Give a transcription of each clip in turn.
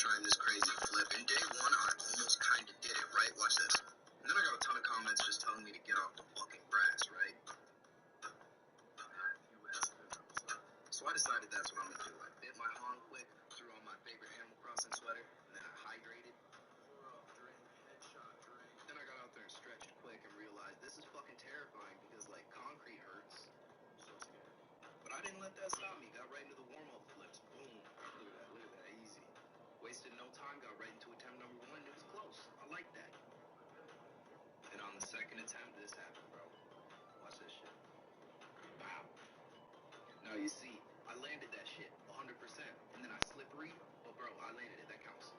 trying this crazy flip. In day one, I almost kind of did it, right? Watch this. And then I got a ton of comments just telling me to get off the fucking grass, right? So I decided that's what I'm going to do. I bit my hong quick, threw on my favorite Animal Crossing sweater, and then I hydrated. Then I got out there and stretched quick and realized this is fucking terrifying because, like, concrete hurts. So scared. But I didn't let that stop me. Got right into the warm-up flips. Boom. Look at that. Easy. Wasted no time. Got right into attempt number 1. It was close. I like that. And on the second attempt, this happened, bro. Watch this shit. Wow. Now you see, I landed that shit 100%. And then I slippery. But, bro, I landed it. That counts.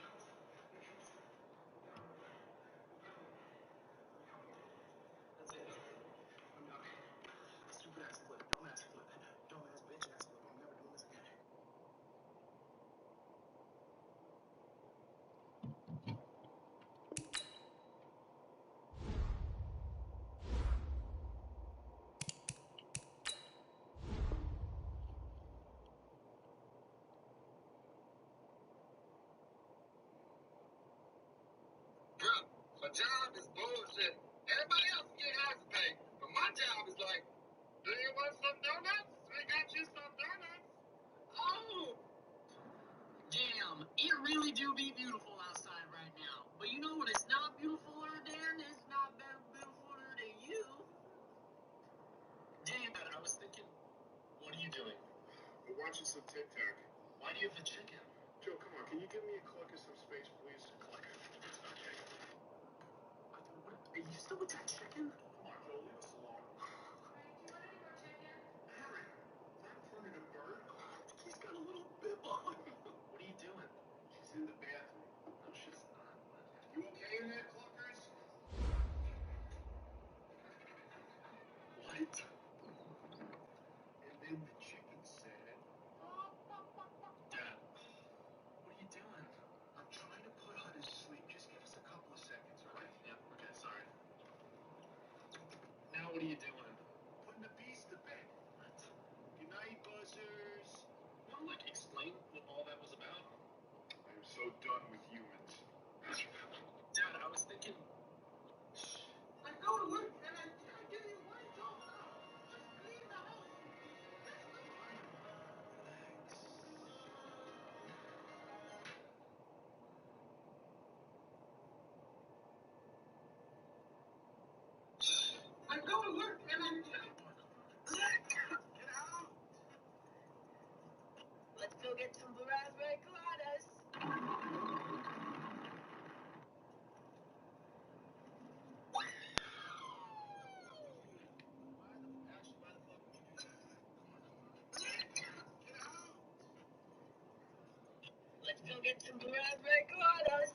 That's it. Stupid ass flip. Dumbass flip. Dumbass bitch ass flip. I'm never doing this again. Bro, my job is bullshit. Everybody else get half pay, but my job is like, do you want some donuts? We got you some donuts. Oh! Damn, it really do be beautiful outside right now. But you know what it's not beautifuler than? It's not beautifuler than you. Damn, I was thinking, what are you doing? We're watching some TikTok. Why do you have the chicken? Joe, come on, can you give me a cluck of some space, please? Cluck. Okay. Are you still with that chicken? Come on, Joe, leave us alone. Harry, that primitive bird? He's got a little bib on. What are you doing? She's in the bathroom. No, she's not. You okay in there, cluckers? What? And then the chicken said, Dad, what are you doing? I'm trying to put her to sleep. Just give us a couple of seconds, all right? Yeah, okay, sorry. Now what are you doing? Putting the beast to bed. What? Good night, buzzers. Want to, like, explain what all that was about? I am so done with humans. Dad, I was thinking... I go to work and I give you one job. Just clean the house. I go to work and I... Get out! Let's go get some raspberry coladas. Let's go get some raspberry coladas.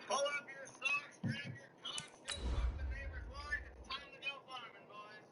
Pull up your socks, grab your cocks, go fuck the neighbor's wife. It's time to go farming, boys.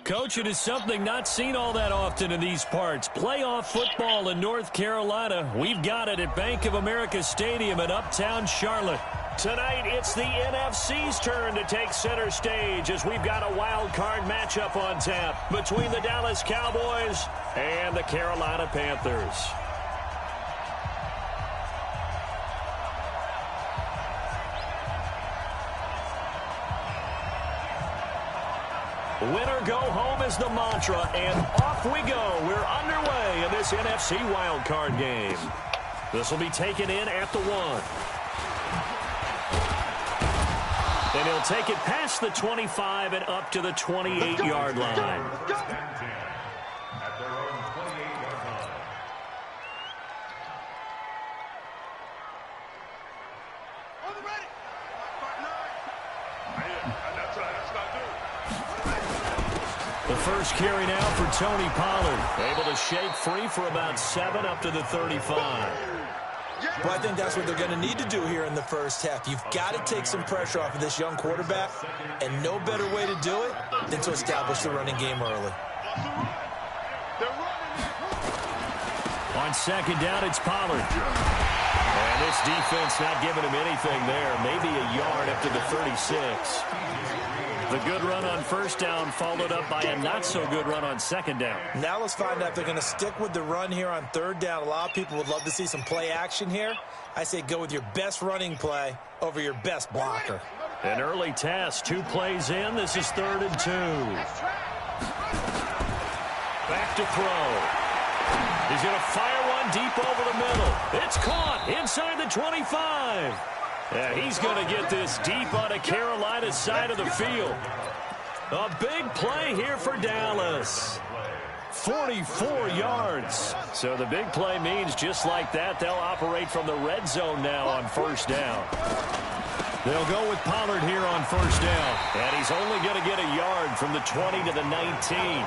Coach, it is something not seen all that often in these parts. Playoff football in North Carolina. We've got it at Bank of America Stadium in Uptown Charlotte. Tonight, it's the NFC's turn to take center stage as we've got a wild card matchup on tap between the Dallas Cowboys and the Carolina Panthers. Winner go home is the mantra, and off we go. We're underway in this NFC wildcard game. This will be taken in at the 1. And he'll take it past the 25 and up to the 28-yard line. first carry now for Tony Pollard. Able to shake free for about 7 up to the 35. Well, I think that's what they're going to need to do here in the first half. You've got to take some pressure off of this young quarterback, and no better way to do it than to establish the running game early. On second down, it's Pollard. And this defense not giving him anything there. Maybe a yard up to the 36. The good run on first down followed up by a not-so-good run on second down. Now let's find out if they're going to stick with the run here on third down. A lot of people would love to see some play action here. I say go with your best running play over your best blocker. An early test. 2 plays in. This is 3rd and 2. Back to throw. He's going to fire one deep over the middle. It's caught inside the 25. Yeah, he's going to get this deep on the Carolina side of the field. A big play here for Dallas. 44 yards. So the big play means just like that, they'll operate from the red zone now on first down. They'll go with Pollard here on first down. And he's only going to get a yard from the 20 to the 19.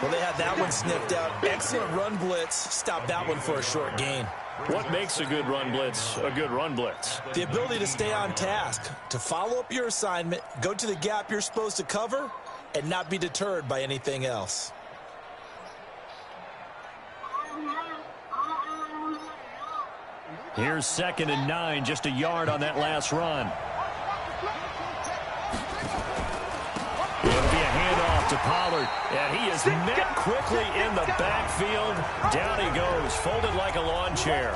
Well, they had that one sniffed out. Excellent run blitz. Stop that one for a short gain. What makes a good run blitz a good run blitz? The ability to stay on task, to follow up your assignment, go to the gap you're supposed to cover, and not be deterred by anything else. Here's 2nd and 9, just a yard on that last run. It'll be a handoff to Pollard, and he is met quickly in the backfield. Down he goes, folded like a lawn chair.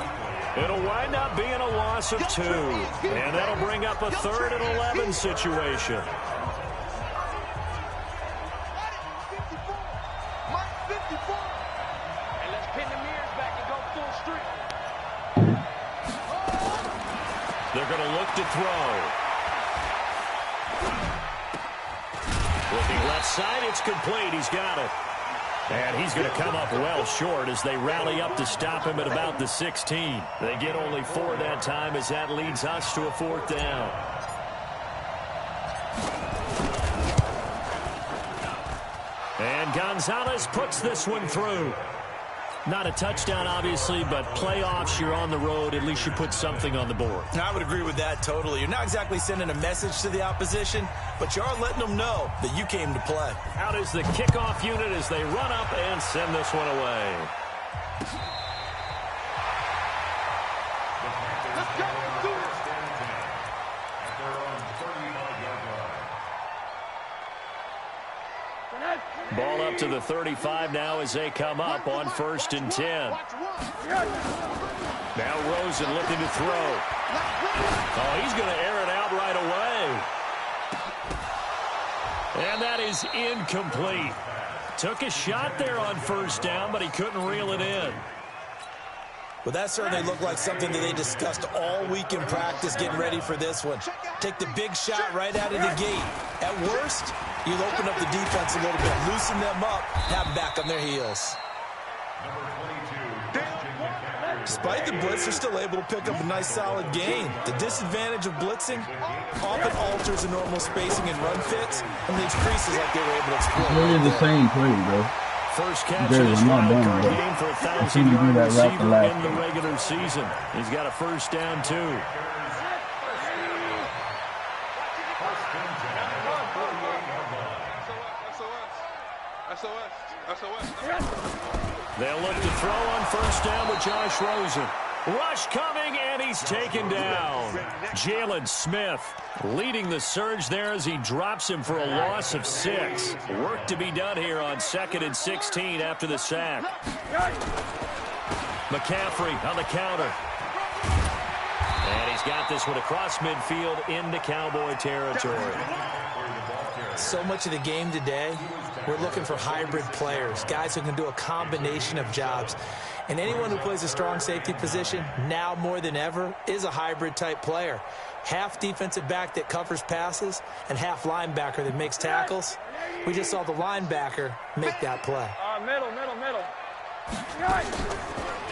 It'll wind up being a loss of 2, and that'll bring up a 3rd and 11 situation. They're going to look to throw. Looking left side, it's complete. He's got it. And he's going to come up well short as they rally up to stop him at about the 16. They get only 4 that time as that leads us to a 4th down. And Gonzalez puts this one through. Not a touchdown, obviously, but playoffs, you're on the road. At least you put something on the board. I would agree with that totally. You're not exactly sending a message to the opposition, but you are letting them know that you came to play. Out is the kickoff unit as they run up and send this one away. Ball up to the 35 now as they come up on 1st and 10. Now Rosen looking to throw. Oh, he's going to air it out right away. And that is incomplete. Took a shot there on 1st down, but he couldn't reel it in. Well, that certainly looked like something that they discussed all week in practice getting ready for this one. Take the big shot right out of the gate. At worst, you'll open up the defense a little bit, loosen them up, have them back on their heels. Despite the blitz, they're still able to pick up a nice solid gain. The disadvantage of blitzing often alters the normal spacing and run fits and leaves creases like they were able to exploit. It's really the same play, bro. First catch in his Wildcard game for a 1,000-yard receiver in the regular season. He's got a 1st down, too. They'll look to throw on 1st down with Josh Rosen. Rush coming, and he's taken down. Jalen Smith leading the surge there as he drops him for a loss of 6. Work to be done here on 2nd and 16 after the sack. McCaffrey on the counter. And he's got this one across midfield into Cowboy territory. So much of the game today, we're looking for hybrid players, guys who can do a combination of jobs. And anyone who plays a strong safety position, now more than ever, is a hybrid-type player. Half defensive back that covers passes and half linebacker that makes tackles. We just saw the linebacker make that play. Middle.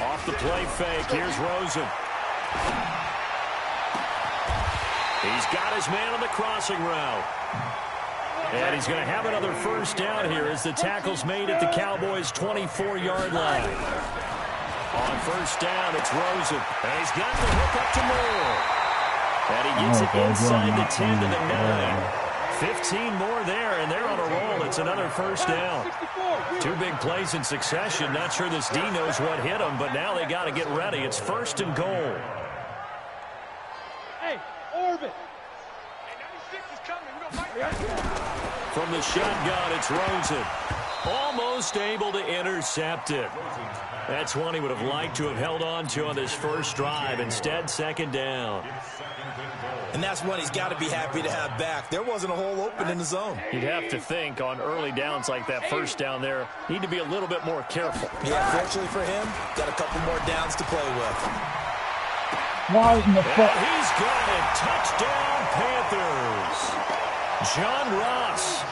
Off the play fake, here's Rosen. He's got his man on the crossing route. And he's going to have another first down here as the tackle's made at the Cowboys' 24-yard line. On first down, it's Rosen. And he's got the hook up to Moore. And he gets it inside the 10 to the 9. 15 more there, and they're on a roll. It's another first down. Two big plays in succession. Not sure this D knows what hit them, but now they got to get ready. It's first and goal. Hey, Orbit. Hey, 96 is coming. From the shotgun, it's Rosen. Almost able to intercept it. That's one he would have liked to have held on to on this first drive. Instead, second down. And that's one he's got to be happy to have back. There wasn't a hole open in the zone. You'd have to think on early downs like that first down there, need to be a little bit more careful. Yeah, fortunately for him, got a couple more downs to play with. Why in the fuck? He's got it. Touchdown, Panthers. John Ross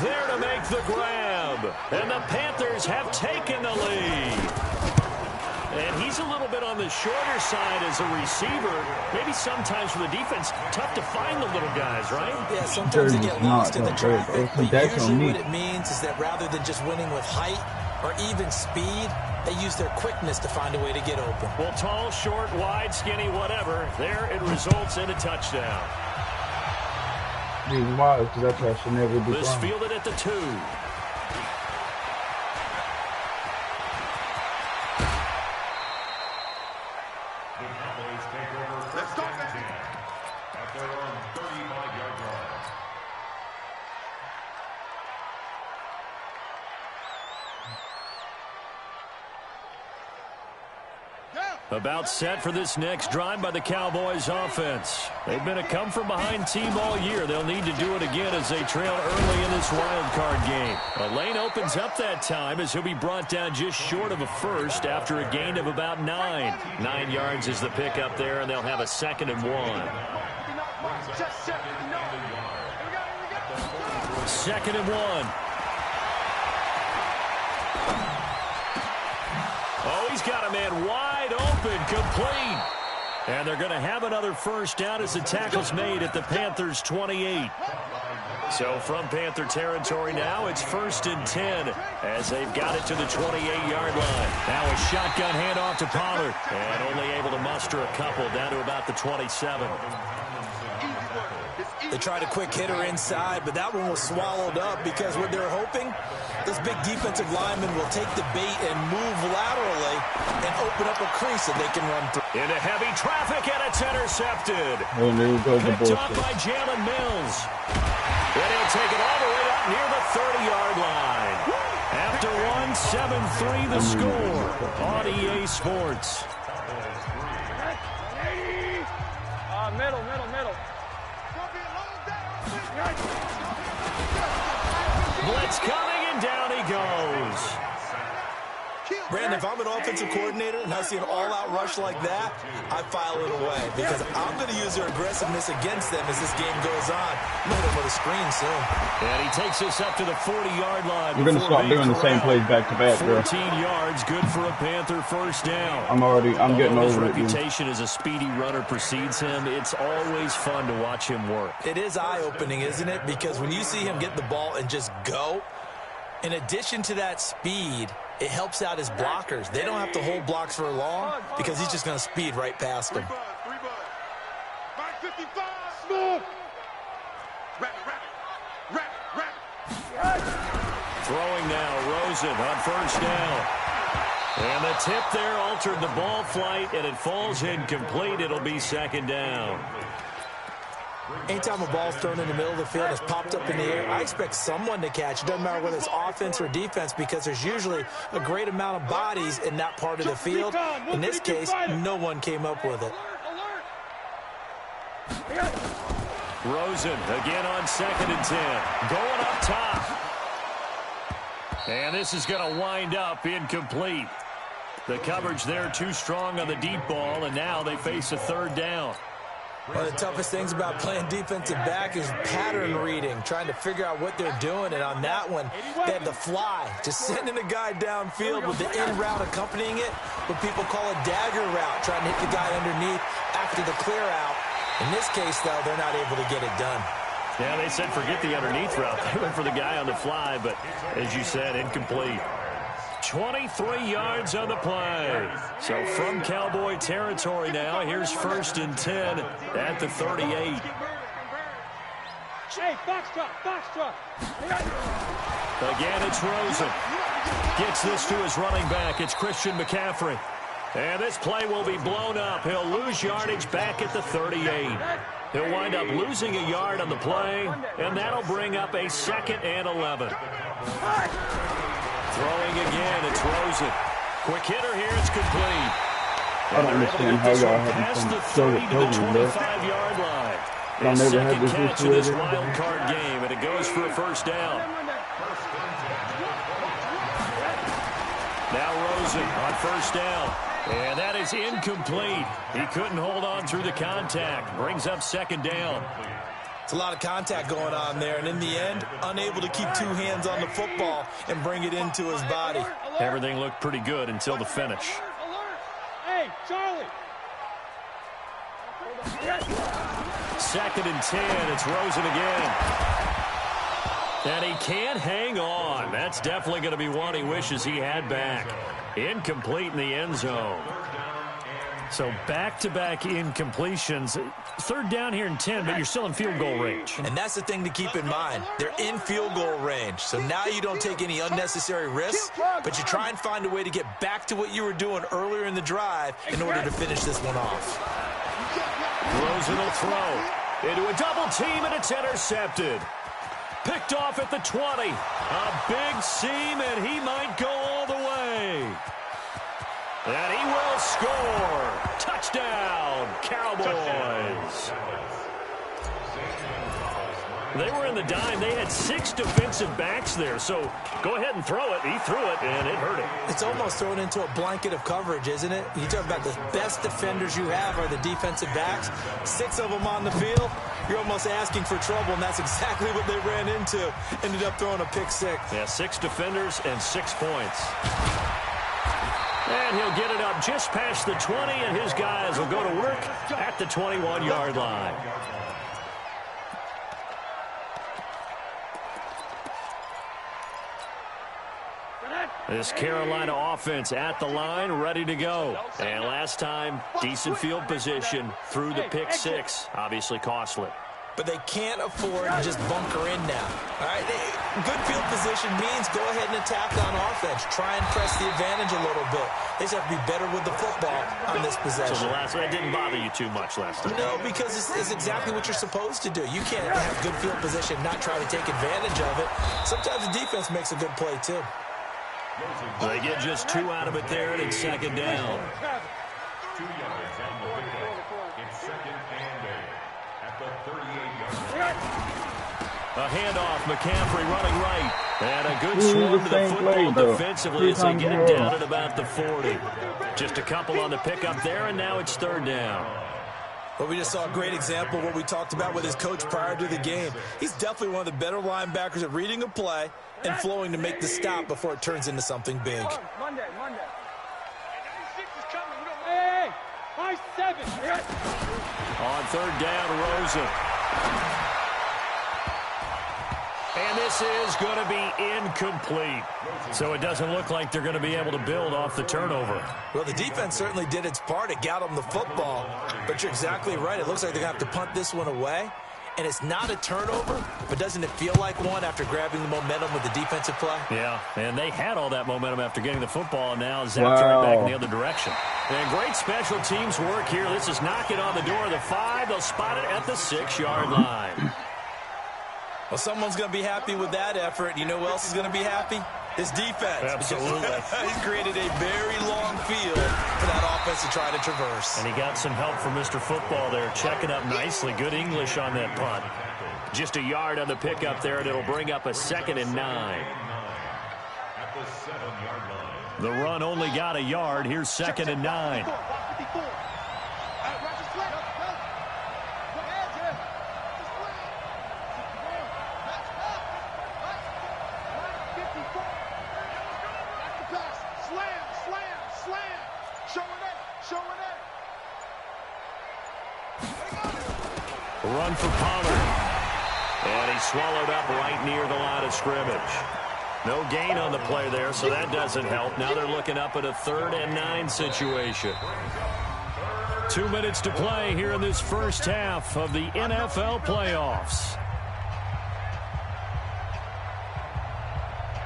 there to make the grab. And the Panthers have taken the lead. And he's a little bit on the shorter side as a receiver. Maybe sometimes for the defense, tough to find the little guys, right? Yeah, sometimes they get lost in the traffic. But usually what it means is that rather than just winning with height or even speed, they use their quickness to find a way to get open. Well, tall, short, wide, skinny, whatever, there it results in a touchdown. Reason why is because that should never be This fielded at the 2. About set for this next drive by the Cowboys offense. They've been a come-from-behind team all year. They'll need to do it again as they trail early in this wild card game. A lane opens up that time as he'll be brought down just short of a first after a gain of about 9. 9 yards is the pickup there, and they'll have a second and 1. Second and 1. Oh, he's got a man wide open, complete. And they're going to have another first down as the tackle's made at the Panthers' 28. So from Panther territory now, it's first and 10 as they've got it to the 28-yard line. Now a shotgun handoff to Pollard, and only able to muster a couple down to about the 27. They tried a quick hitter inside, but that one was swallowed up because what they're hoping, this big defensive lineman will take the bait and move laterally and open up a crease that they can run through. Into heavy traffic, and it's intercepted. Oh, there goes the Picked off by Jalen Mills. And he'll take it all the way up near the 30-yard line. After 1, 7-3 the score on EA Sports. Middle. Blitz coming, and down he goes. Brandon, if I'm an offensive coordinator and I see an all-out rush like that, I file it away because I'm going to use their aggressiveness against them as this game goes on. I'm going to hit with a screen soon. And he takes us up to the 40-yard line. We're going to start doing the same plays back-to-back, bro. 14 yards, good for a Panther first down. I'm getting over it. His reputation as a speedy runner precedes him. It's always fun to watch him work. It is eye-opening, isn't it? Because when you see him get the ball and just go, in addition to that speed, it helps out his blockers. They don't have to hold blocks for long because he's just going to speed right past them. Throwing now, Rosen on first down. And the tip there altered the ball flight, and it falls incomplete. It'll be second down. Anytime a ball's thrown in the middle of the field, it's popped up in the air, I expect someone to catch. It doesn't matter whether it's offense or defense because there's usually a great amount of bodies in that part of the field. In this case, no one came up with it. Rosen again on second and 10. Going up top. And this is going to wind up incomplete. The coverage there too strong on the deep ball, and now they face a third down. One of the toughest things about playing defensive back is pattern reading, trying to figure out what they're doing. And on that one, they had the fly, just sending a guy downfield with the in route accompanying it, what people call a dagger route, trying to hit the guy underneath after the clear out. In this case, though, they're not able to get it done. Yeah, they said forget the underneath route. They went for the guy on the fly, but as you said, incomplete. 23 yards on the play. So from Cowboy territory now, here's 1st and 10 at the 38. Hey, box drop. Again, it's Rosen. Gets this to his running back. It's Christian McCaffrey. And this play will be blown up. He'll lose yardage back at the 38. He'll wind up losing a yard on the play, and that'll bring up a 2nd and 11. Throwing again, it's Rosen. Quick hitter here, it's complete. I don't understand how y'all haven't been so to the opposing, bro. 25-yard line. Y'all His never had second this catch issue in this with it? wild card game, and it goes for a 1st down. Now Rosen on 1st down. And that is incomplete. He couldn't hold on through the contact. Brings up 2nd down. It's a lot of contact going on there, and in the end, unable to keep 2 hands on the football and bring it into his body. Everything looked pretty good until the finish. Hey, Charlie. 2nd and 10. It's Rosen again. And he can't hang on. That's definitely going to be one he wishes he had back. Incomplete in the end zone. So back-to-back incompletions. 3rd down here and 10, but you're still in field goal range. And that's the thing to keep in mind. They're in field goal range. So now you don't take any unnecessary risks, but you try and find a way to get back to what you were doing earlier in the drive in order to finish this one off. Rosen will throw into a double team, and it's intercepted. Picked off at the 20. A big seam, and he might go all the way. And he will score. Touchdown, Cowboys. They were in the dime. They had 6 defensive backs there, so go ahead and throw it. He threw it, and it hurt him. It's almost thrown into a blanket of coverage, isn't it? You talk about the best defenders you have are the defensive backs. 6 of them on the field. You're almost asking for trouble, and that's exactly what they ran into. Ended up throwing a pick 6. Yeah, 6 defenders and 6 points. And he'll get it up just past the 20, and his guys will go to work at the 21-yard line. This Carolina offense at the line, ready to go. And last time, decent field position through the pick 6. Obviously costly. But they can't afford to just bunker in now. All right, good field position means go ahead and attack on offense. Try and press the advantage a little bit. They just have to be better with the football on this possession. So the last one didn't bother you too much last time. No, because it's exactly what you're supposed to do. You can't have good field position, not try to take advantage of it. Sometimes the defense makes a good play, too. They get just 2 out of it there, and it's 2nd down. 2 yards on the pickup. It's 2nd and 8 at the 38-yard line. A handoff, McCaffrey running right. And a good swarm to the football defensively as they get it down at about the 40. Just a couple on the pickup there, and now it's 3rd down. Well, we just saw a great example of what we talked about with his coach prior to the game. He's definitely one of the better linebackers at reading a play and flowing to make the stop before it turns into something big. Monday. 96 is coming. Hey, 5-7. On 3rd down, Rosen. And this is going to be incomplete. So it doesn't look like they're going to be able to build off the turnover. Well, the defense certainly did its part. It got them the football. But you're exactly right. It looks like they're going to have to punt this one away. And it's not a turnover, but doesn't it feel like one after grabbing the momentum with the defensive play? Yeah, and they had all that momentum after getting the football, and now zapped right back in the other direction. And great special teams work here. This is knocking on the door of the 5. They'll spot it at the 6-yard line. Well, someone's going to be happy with that effort. You know who else is going to be happy? His defense. Absolutely. He's created a very long field for that offense to try to traverse. And he got some help from Mr. Football there, checking up nicely. Good English on that punt. Just a yard on the pickup there, and it'll bring up a 2nd and 9. At the 7-yard line. The run only got a yard. Here's 2nd and 9. Run for Pollard. And he swallowed up right near the line of scrimmage. No gain on the play there, so that doesn't help. Now they're looking up at a 3rd and 9 situation. 2 minutes to play here in this first half of the NFL playoffs.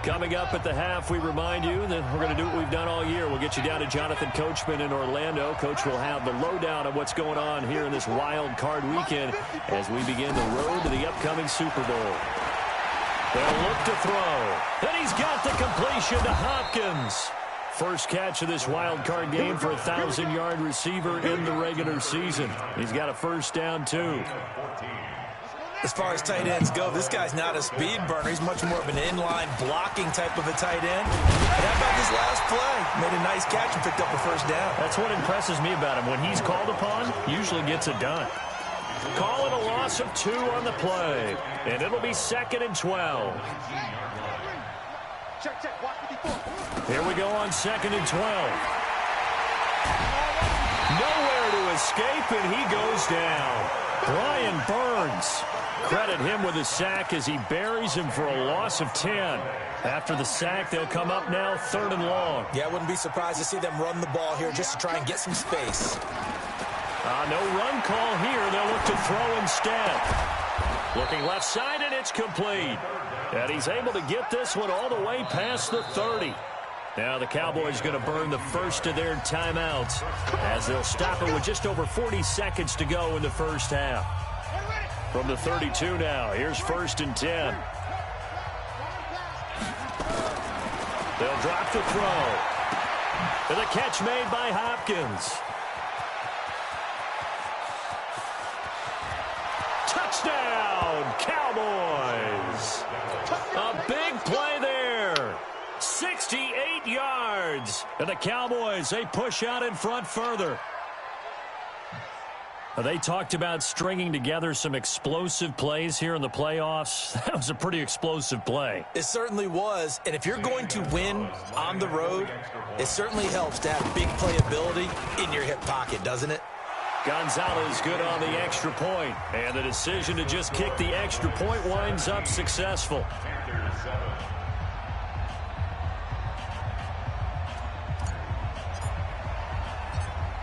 Coming up at the half, we remind you that we're going to do what we've done all year. We'll get you down to Jonathan Coachman in Orlando. Coach will have the lowdown of what's going on here in this wild card weekend as we begin the road to the upcoming Super Bowl. They'll look to throw. And he's got the completion to Hopkins. First catch of this wild card game for a 1,000-yard receiver in the regular season. He's got a first down, too. As far as tight ends go, this guy's not a speed burner. He's much more of an inline blocking type of a tight end. And how about this last play? Made a nice catch and picked up a first down. That's what impresses me about him. When he's called upon, usually gets it done. Calling a loss of 2 on the play. And it'll be 2nd and 12. Here we go on 2nd and 12. Nowhere to escape, and he goes down. Brian Burns. Credit him with a sack as he buries him for a loss of 10. After the sack, they'll come up now 3rd and long. Yeah, I wouldn't be surprised to see them run the ball here just to try and get some space. No run call here. They'll look to throw instead. Looking left side, and it's complete. And he's able to get this one all the way past the 30. Now the Cowboys going to burn the first of their timeouts as they'll stop it with just over 40 seconds to go in the first half. From the 32 now, here's 1st and 10. They'll drop to throw. And the catch made by Hopkins. Touchdown, Cowboys. A big play there. 68 yards. And the Cowboys, they push out in front further. They talked about stringing together some explosive plays here in the playoffs. That was a pretty explosive play. It certainly was. And if you're going to win on the road, it certainly helps to have big playability in your hip pocket, doesn't it? Gonzalez good on the extra point. And the decision to just kick the extra point winds up successful.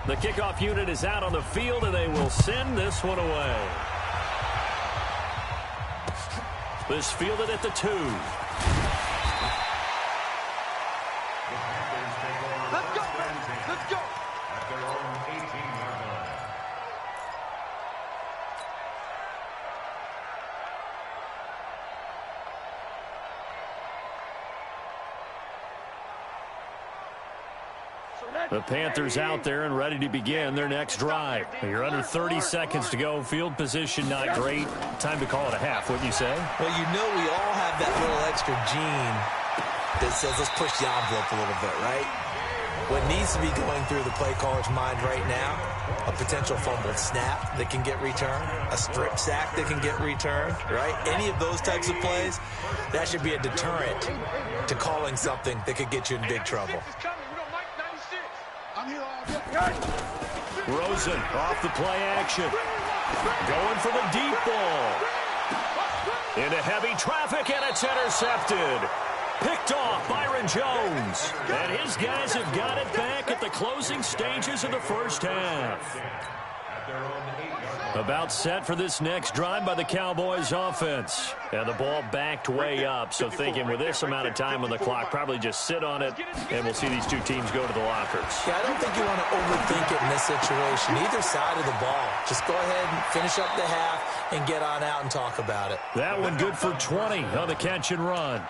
The kickoff unit is out on the field, and they will send this one away. This fielded at the 2. Let's go! Let's go! At their own 18-yard line. The Panthers out there and ready to begin their next drive. You're under 30 seconds to go. Field position not great. Time to call it a half, wouldn't you say? Well, you know we all have that little extra gene that says let's push the envelope a little bit, right? What needs to be going through the play caller's mind right now, a potential fumbled snap that can get returned, a strip sack that can get returned, right? Any of those types of plays, that should be a deterrent to calling something that could get you in big trouble. Rosen off the play action. Going for the deep ball. Into heavy traffic, and it's intercepted. Picked off Byron Jones. And his guys have got it back at the closing stages of the first half. About set for this next drive by the Cowboys offense. And the ball backed way up, so thinking with this amount of time on the clock, probably just sit on it, and we'll see these two teams go to the lockers. Yeah, I don't think you want to overthink it in this situation. Either side of the ball. Just go ahead and finish up the half and get on out and talk about it. That one good for 20 on the catch and run.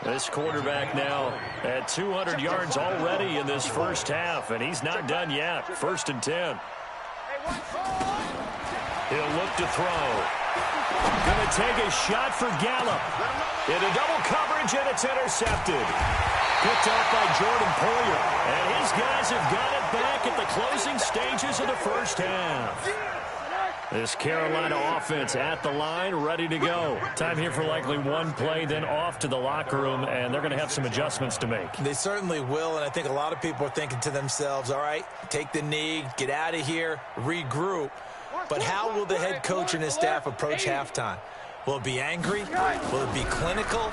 This quarterback now at 200 yards already in this first half, and he's not done yet. 1st and 10. He'll look to throw. Going to take a shot for Gallup. Into double coverage, and it's intercepted. Picked off by Jordan Poyer. And his guys have got it back at the closing stages of the first half. This Carolina offense at the line, ready to go. Time here for likely one play, then off to the locker room, and they're going to have some adjustments to make. They certainly will, and I think a lot of people are thinking to themselves, all right, take the knee, get out of here, regroup. But how will the head coach and his staff approach halftime? Will it be angry? Will it be clinical?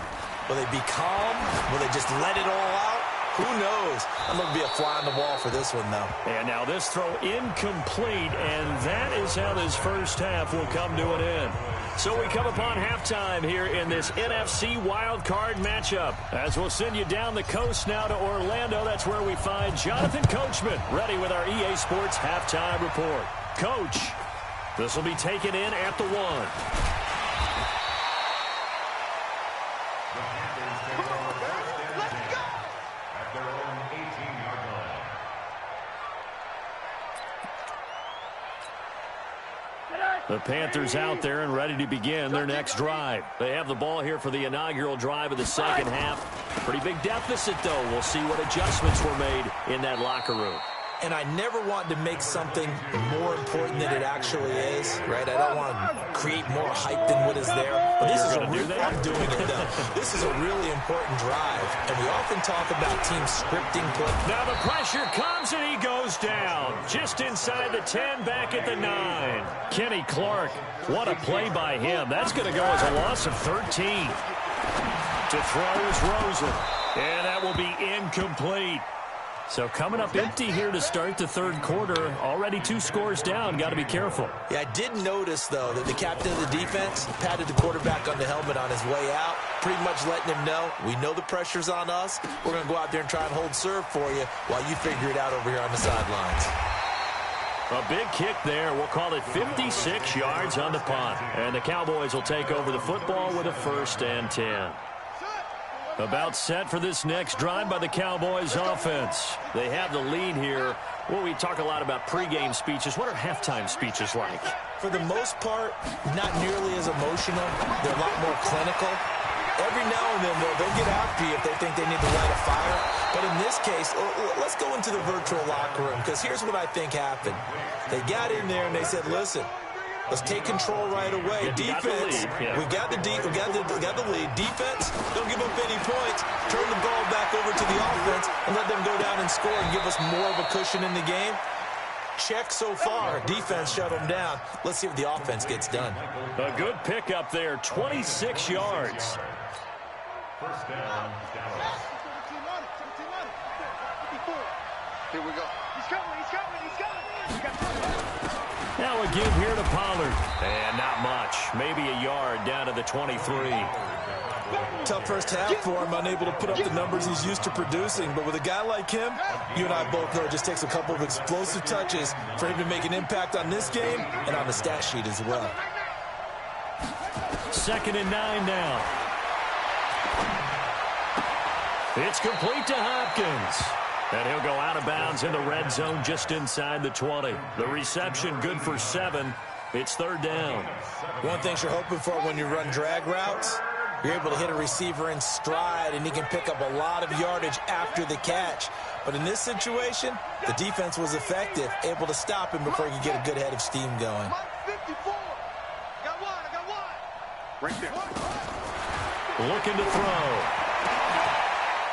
Will they be calm? Will they just let it all out? Who knows? I'm going to be a fly on the wall for this one, though. And now this throw incomplete, and that is how this first half will come to an end. So we come upon halftime here in this NFC Wildcard matchup. As we'll send you down the coast now to Orlando, that's where we find Jonathan Coachman, ready with our EA Sports halftime report. Coach, this will be taken in at the 1. The Panthers out there and ready to begin their next drive. They have the ball here for the inaugural drive of the second half. Pretty big deficit, though. We'll see what adjustments were made in that locker room. And I never want to make something more important than it actually is, right? I don't want to create more hype than what is there. But this is I'm doing it, though. This is a really important drive. And we often talk about teams scripting play. Now the pressure comes and he goes down. Just inside the 10, back at the 9. Kenny Clark, what a play by him. That's going to go as a loss of 13. To throw is Rosen. And that will be incomplete. So coming up empty here to start the third quarter. Already 2 scores down. Got to be careful. Yeah, I did notice, though, that the captain of the defense patted the quarterback on the helmet on his way out, pretty much letting him know, we know the pressure's on us. We're going to go out there and try and hold serve for you while you figure it out over here on the sidelines. A big kick there. We'll call it 56 yards on the punt. And the Cowboys will take over the football with a 1st and 10. About set for this next drive by the Cowboys offense. They have the lead here. Well, we talk a lot about pregame speeches. What are halftime speeches like? For the most part, not nearly as emotional. They're a lot more clinical. Every now and then, they'll get after you if they think they need to light a fire. But in this case, let's go into the virtual locker room, because here's what I think happened. They got in there and they said, listen, let's take control right away. Defense, we got the lead. Defense, don't give up any points. Turn the ball back over to the offense and let them go down and score and give us more of a cushion in the game. Check so far. Defense shut them down. Let's see if the offense gets done. A good pickup there, 26 yards. First down, Dallas. Here we go. He's coming. Now a give here to Pollard. And not much. Maybe a yard down to the 23. Tough first half for him, unable to put up the numbers he's used to producing. But with a guy like him, you and I both know it just takes a couple of explosive touches for him to make an impact on this game and on the stat sheet as well. 2nd and 9 now. It's complete to Hopkins. And he'll go out of bounds in the red zone just inside the 20. The reception good for 7. It's 3rd down. One thing you're hoping for when you run drag routes, you're able to hit a receiver in stride, and he can pick up a lot of yardage after the catch. But in this situation, the defense was effective, able to stop him before he could get a good head of steam going. I got one. Right there. Looking to throw.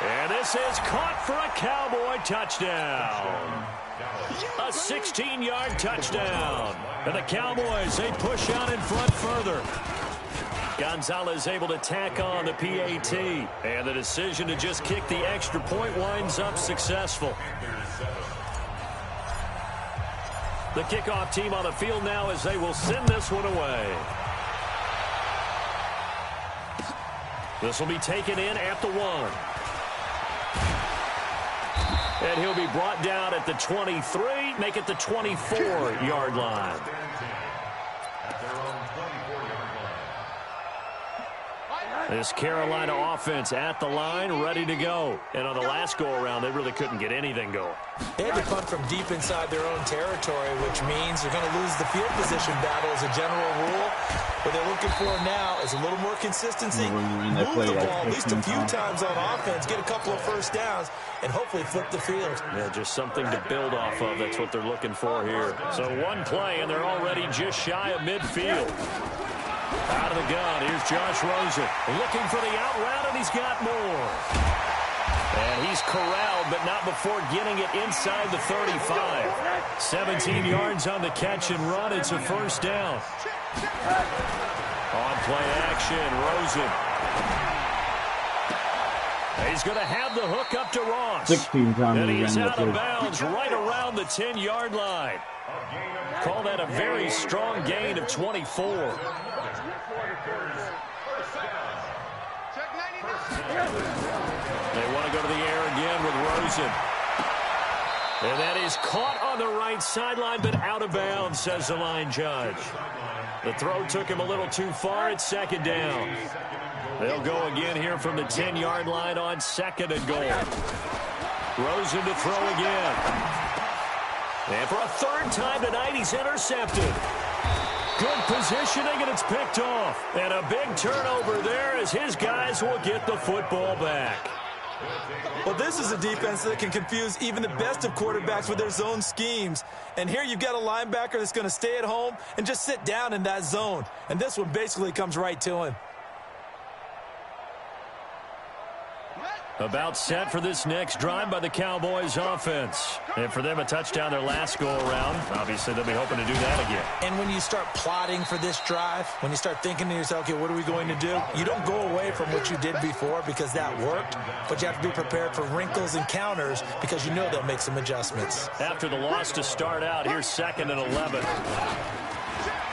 And this is caught for a Cowboy touchdown. A 16-yard touchdown. And the Cowboys, they push out in front further. Gonzalez able to tack on the PAT. And the decision to just kick the extra point winds up successful. The kickoff team on the field now as they will send this one away. This will be taken in at the 1. And he'll be brought down at the 23, make it the 24-yard line. This Carolina offense at the line, ready to go. And on the last go-around, they really couldn't get anything going. They had to punt from deep inside their own territory, which means they're going to lose the field position battle as a general rule. What they're looking for now is a little more consistency, move the ball at least a few times on offense, get a couple of first downs, and hopefully flip the field. Yeah, just something to build off of. That's what they're looking for here. So one play, and they're already just shy of midfield. Out of the gun, here's Josh Rosen. Looking for the out route, and he's got more. And he's corralled, but not before getting it inside the 35. 17 yards on the catch and run. It's a first down. On play action, Rosen. He's going to have the hook up to Ross. 16 times. And he's out of bounds right around the 10-yard line. Call that a very strong gain of 24. They want to go to the air again with Rosen. And that is caught on the right sideline, but out of bounds, says the line judge. The throw took him a little too far. It's second down. They'll go again here from the 10-yard line on second and goal. Rosen to throw again. And for a third time tonight, he's intercepted. Good positioning, and it's picked off. And a big turnover there as his guys will get the football back. Well, this is a defense that can confuse even the best of quarterbacks with their zone schemes. And here you've got a linebacker that's going to stay at home and just sit down in that zone. And this one basically comes right to him. About set for this next drive by the Cowboys offense. And for them, a touchdown their last go-around. Obviously, they'll be hoping to do that again. And when you start plotting for this drive, when you start thinking to yourself, okay, what are we going to do? You don't go away from what you did before because that worked, but you have to be prepared for wrinkles and counters because you know they'll make some adjustments. After the loss to start out, here's 2nd and 11.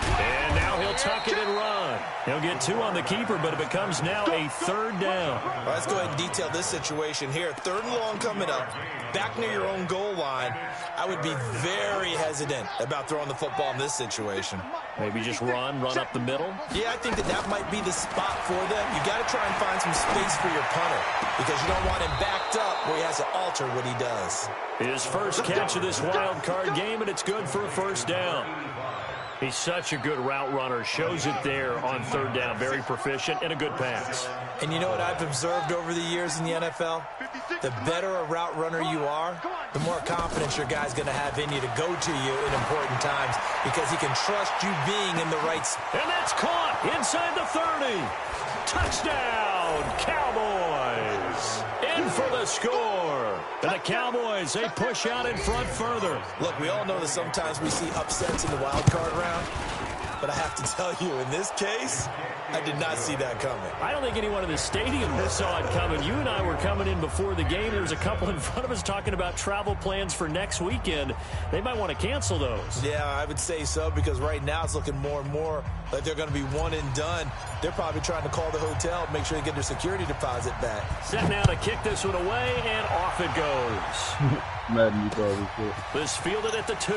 And now he'll tuck it and run. He'll get 2 on the keeper, but it becomes now a 3rd down. All right, let's go ahead and detail this situation here. 3rd and long coming up, back near your own goal line. I would be very hesitant about throwing the football in this situation. Maybe just run up the middle? Yeah, I think that might be the spot for them. You got to try and find some space for your punter because you don't want him backed up where he has to alter what he does. His first catch of this wild card game, and it's good for a first down. He's such a good route runner. Shows it there on 3rd down. Very proficient and a good pass. And you know what I've observed over the years in the NFL? The better a route runner you are, the more confidence your guy's going to have in you to go to you in important times because he can trust you being in the right spot. And that's caught inside the 30. Touchdown, Cowboys. In for the score. And the Cowboys, they push out in front further. Look, we all know that sometimes we see upsets in the wild card round. But I have to tell you, in this case, I did not see that coming. I don't think anyone in the stadium saw it coming. You and I were coming in before the game. There was a couple in front of us talking about travel plans for next weekend. They might want to cancel those. Yeah, I would say so because right now it's looking more and more like they're going to be one and done. They're probably trying to call the hotel, make sure they get their security deposit back. Set now to kick this one away, and off it goes. Madden, you probably should. This fielded at the 2.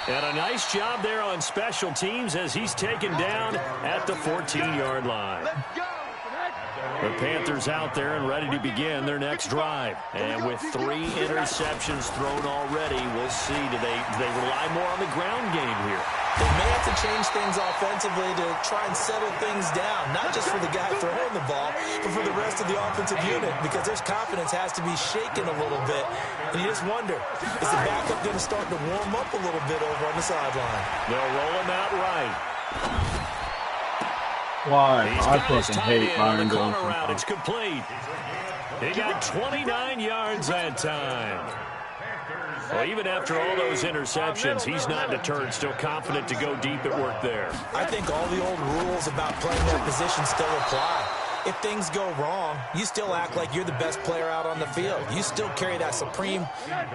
And a nice job there on special teams as he's taken down at the 14-yard line. The Panthers out there and ready to begin their next drive. And with 3 interceptions thrown already, we'll see. Do they rely more on the ground game here? They may have to change things offensively to try and settle things down, not just for the guy throwing the ball, but for the rest of the offensive unit, because their confidence has to be shaken a little bit. And you just wonder, is the backup going to start to warm up a little bit over on the sideline? They'll roll him out right. Why? I fucking hate Byron Johnson. It's complete. He got 29 yards that time. Well, even after all those interceptions, he's not deterred, still confident to go deep at work there. I think all the old rules about playing that position still apply. If things go wrong, you still act like you're the best player out on the field. You still carry that supreme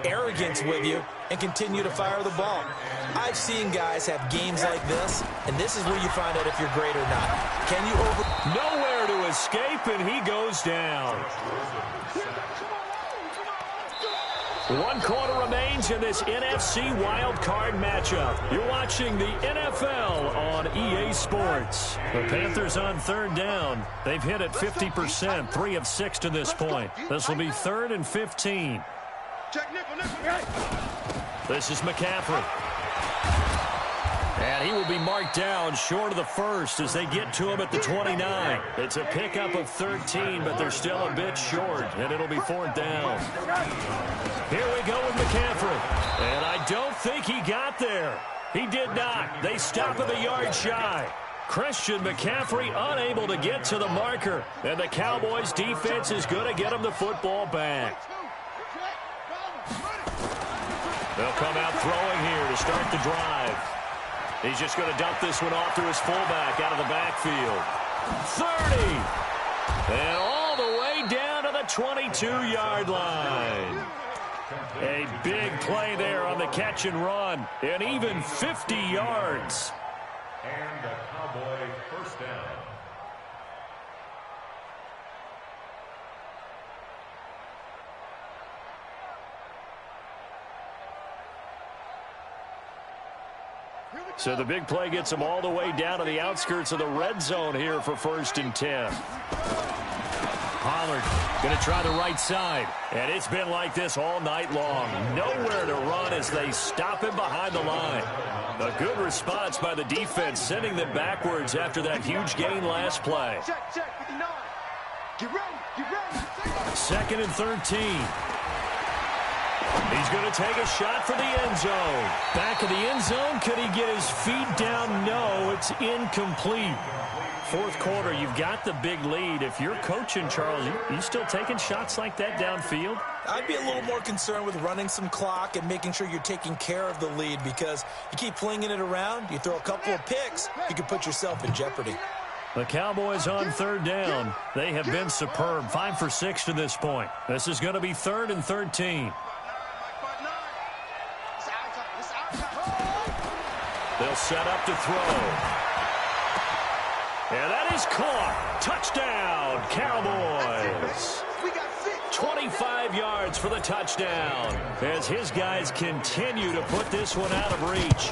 arrogance with you and continue to fire the ball. I've seen guys have games like this, and this is where you find out if you're great or not. Can you Nowhere to escape, and he goes down. 1 quarter remains in this NFC wildcard matchup. You're watching the NFL on EA Sports. The Panthers on 3rd down. They've hit it 50%, 3 of 6 to this point. This will be 3rd and 15. This is McCaffrey. And he will be marked down short of the first as they get to him at the 29. It's a pickup of 13, but they're still a bit short, and it'll be 4th down. Here we go with McCaffrey. And I don't think he got there. He did not. They stop at the yard shy. Christian McCaffrey unable to get to the marker. And the Cowboys defense is going to get him the football back. They'll come out throwing here to start the drive. He's just going to dump this one off to his fullback out of the backfield. 30. And all the way down to the 22-yard line. A big play there on the catch and run. And even 50 yards. And a Cowboy first down. So the big play gets him all the way down to the outskirts of the red zone here for 1st and 10. Pollard going to try the right side. And it's been like this all night long. Nowhere to run as they stop him behind the line. A good response by the defense, sending them backwards after that huge gain last play. Get ready. 2nd and 13. He's going to take a shot for the end zone. Back of the end zone. Could he get his feet down? No, it's incomplete. 4th quarter, you've got the big lead. If you're coaching, Charles, you still taking shots like that downfield? I'd be a little more concerned with running some clock and making sure you're taking care of the lead, because you keep flinging it around, you throw a couple of picks, you can put yourself in jeopardy. The Cowboys on 3rd down. They have been superb. 5 for 6 to this point. This is going to be 3rd and 13. They'll set up to throw. And that is caught. Touchdown, Cowboys. 25 yards for the touchdown as his guys continue to put this one out of reach.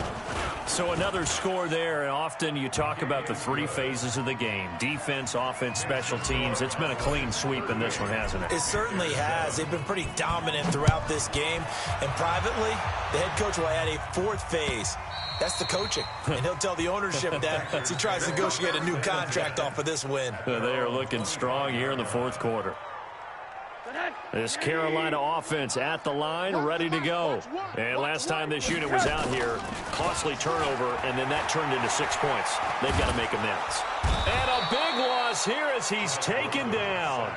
So another score there, and often you talk about the 3 phases of the game. Defense, offense, special teams. It's been a clean sweep in this one, hasn't it? It certainly has. They've been pretty dominant throughout this game. And privately, the head coach will add a 4th phase. That's the coaching. And he'll tell the ownership that as he tries to negotiate a new contract off of this win. They are looking strong here in the 4th quarter. This Carolina offense at the line, ready to go. And last time this unit was out here, costly turnover, and then that turned into 6 points. They've got to make amends. And a big loss here as he's taken down.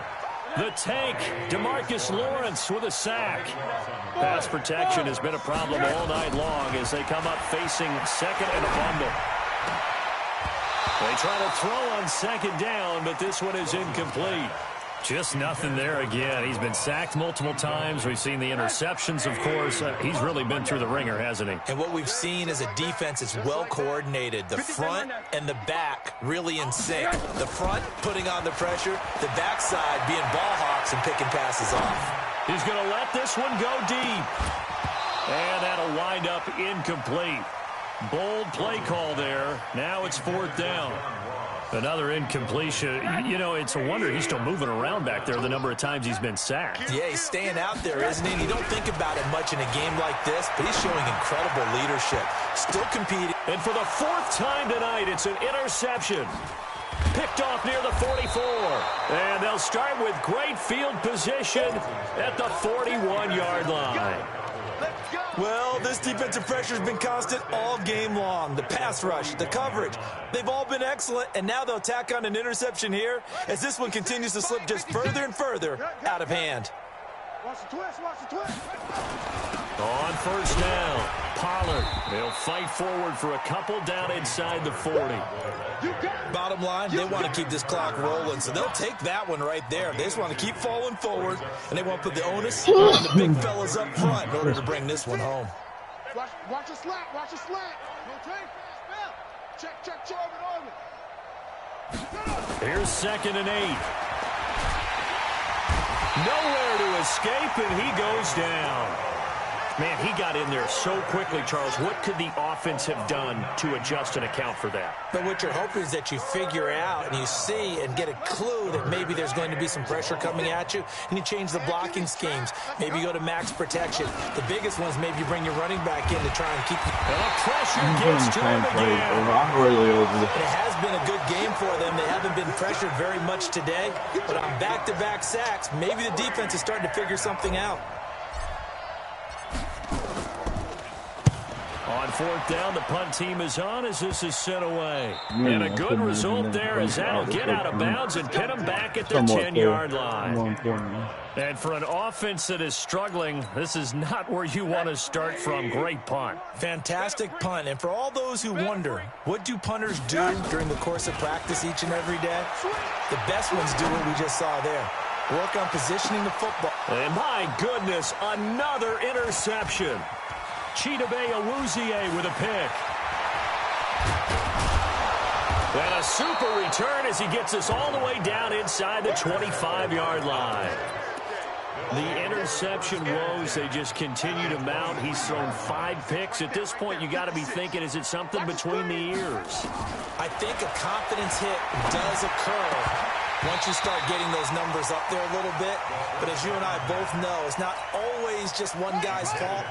The tank, DeMarcus Lawrence with a sack. Pass protection has been a problem all night long as they come up facing 2nd and a bundle. They try to throw on 2nd down, but this one is incomplete. Just nothing there again. He's been sacked multiple times. We've seen the interceptions, of course. He's really been through the ringer, hasn't he? And what we've seen is a defense that's well coordinated. The front and the back really in sync. The front putting on the pressure. The backside being ball hawks and picking passes off. He's going to let this one go deep. And that'll wind up incomplete. Bold play call there. Now it's 4th down. Another incompletion. You know, it's a wonder he's still moving around back there the number of times he's been sacked. Yeah, he's staying out there, isn't he? You don't think about it much in a game like this, but he's showing incredible leadership. Still competing. And for the 4th time tonight, it's an interception. Picked off near the 44. And they'll start with great field position at the 41-yard line. Well, this defensive pressure has been constant all game long. The pass rush, the coverage, they've all been excellent, and now they'll tack on an interception here as this one continues to slip just further and further out of hand. Watch the twist. On 1st down, Pollard. They'll fight forward for a couple down inside the 40. Bottom line, they want to keep this clock rolling, so they'll take that one right there. They just want to keep falling forward, and they want to put the onus on the big fellas up front in order to bring this one home. Watch your slack. Check. Here's 2nd and 8. Nowhere to escape, and he goes down. Man, he got in there so quickly, Charles. What could the offense have done to adjust and account for that? But what you're hoping is that you figure out and you see and get a clue that maybe there's going to be some pressure coming at you, and you change the blocking schemes. Maybe you go to max protection. The biggest one is maybe you bring your running back in to try and keep you. And the pressure gets to him again. It has been a good game for them. They haven't been pressured very much today, but on back-to-back sacks, maybe the defense is starting to figure something out. On fourth down, the punt team is on as this is sent away. And a good result there as that'll get out of bounds and pin them back at their 10-yard line. And for an offense that is struggling, this is not where you want to start from. Great punt. Fantastic punt. And for all those who wonder, what do punters do during the course of practice each and every day? The best ones do what we just saw there. Work on positioning the football. And my goodness, another interception. Chidobe Awuzie with a pick. And a super return as he gets us all the way down inside the 25-yard line. The interception woes, they just continue to mount. He's thrown 5 picks. At this point, you got to be thinking, is it something between the ears? I think a confidence hit does occur once you start getting those numbers up there a little bit. But as you and I both know, it's not always just one guy's fault.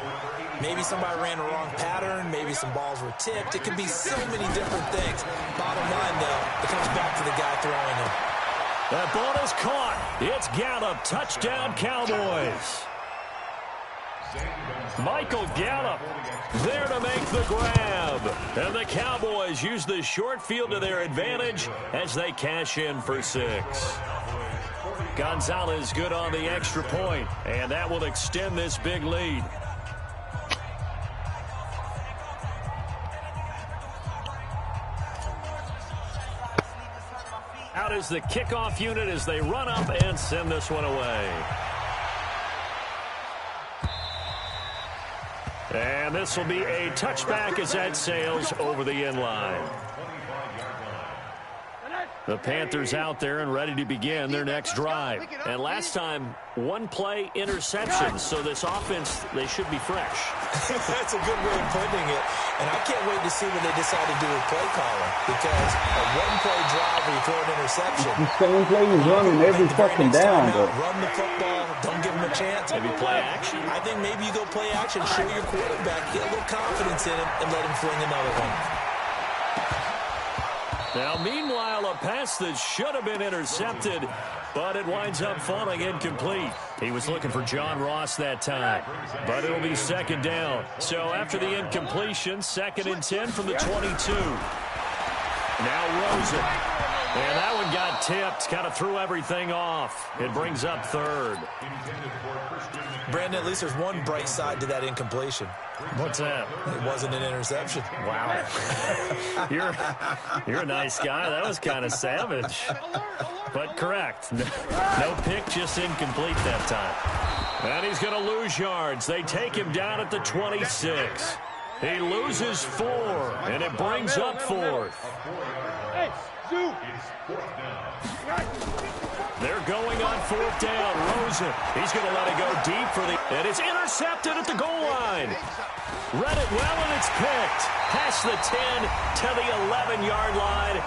Maybe somebody ran the wrong pattern. Maybe some balls were tipped. It could be so many different things. Bottom line, though, it comes back to the guy throwing it. That ball is caught. It's Gallup. Touchdown, Cowboys. Michael Gallup there to make the grab. And the Cowboys use the short field to their advantage as they cash in for 6. Gonzalez good on the extra point, and that will extend this big lead. Out is the kickoff unit as they run up and send this one away. And this will be a touchback as that sails over the end line. The Panthers out there and ready to begin their next drive. And last time, 1-play interception. So this offense, they should be fresh. That's a good way of putting it. And I can't wait to see what they decide to do with play calling. Because a 1-play drive where you throw an interception. The same play is running every fucking down, though. Run the football. Don't give them a chance. Maybe play action. I think maybe you go play action. Show your quarterback. Get a little confidence in him and let him fling another one. Now, meanwhile, a pass that should have been intercepted, but it winds up falling incomplete. He was looking for John Ross that time, but it'll be second down. So after the incompletion, 2nd and 10 from the 22. Now Rosen. And that one got tipped, kind of threw everything off. It brings up 3rd. Brandon, at least there's one bright side to that incompletion. What's that? It wasn't an interception. Wow. You're a nice guy. That was kind of savage. But correct. No pick, just incomplete that time. And he's going to lose yards. They take him down at the 26. He loses 4, and it brings up 4th. They're going on 4th down. Rosen, he's going to let it go deep for the... And it's intercepted at the goal line. Read it well, and it's picked. Past the 10 to the 11-yard line.